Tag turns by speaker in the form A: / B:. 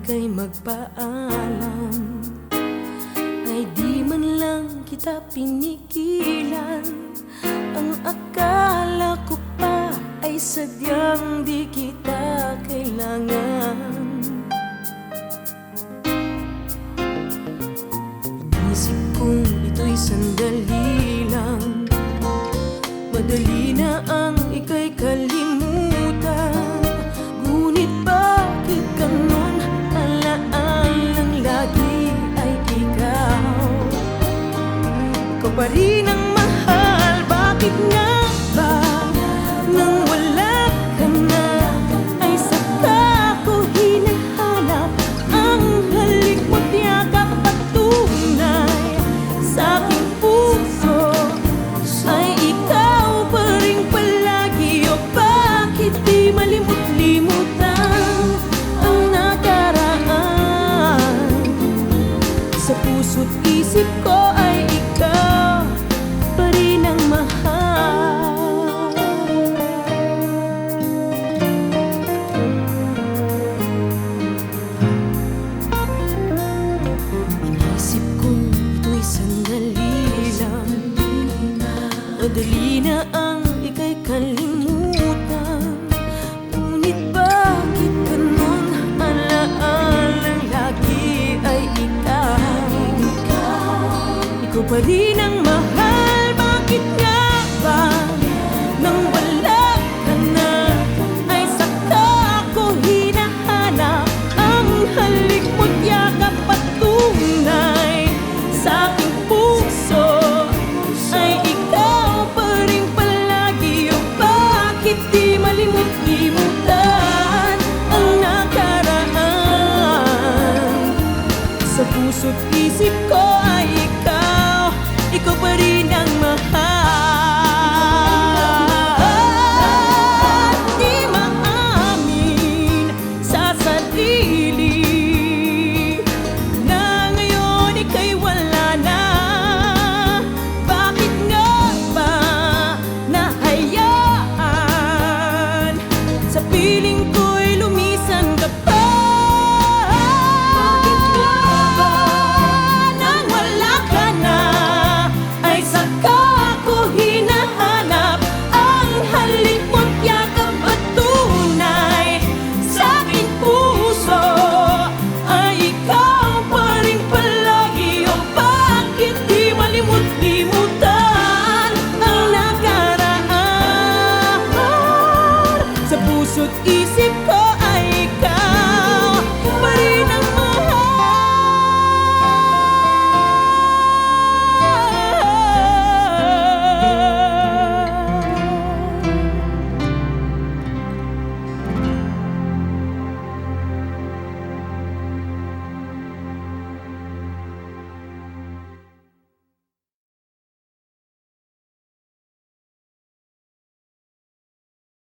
A: ika'y magpaalam, ay di man lang kita pinigilan. Ang akala ko pa ay sadyang di kita kailangan. Inisip kong ito'y sandali lang, madali na ang ika'y kalimutan. Ngunit bakit ganon? Alaalang lagi ay ikaw. Ikaw pa rin ang mahal. Bakit nga ba nang wala ka na ay saka ko hinahanap ang halik mo't yakap at tunay sa aking puso ay ikaw pa rin palagi. O bakit di malimut-limutan ang nakaraan? Sa puso't isip ko ay ikaw pa rin ang mahal. Inisip kong ito'y sandali lang, madali na ang ika'y kalimutan. Ngunit bakit ganon? Alaalang lagi ay ikaw. Ikaw pa rin ang mahal. Bakit nga ba nang wala ka na ay saka ko hinahanap ang halik mo't yakap at tunay sa aking puso ay ikaw pa rin palagi. O bakit di malimut-limutan ang nakaraan? Sa puso't isip ko ay ikaw, ikaw pa rin ang mahal. Di maamin sa sarili na ngayon ika'y wala na. Bakit nga ba nahayaan sa piling ko'y lumisan ka pa? Bakit nga ba nang wala ka na ay saka ko hinahanap ang halik mo't yakap at tunay sa aking puso ay ikaw pa rin palagi. O bakit di malimut-limutan ang nakaraan? Sa puso't isip ko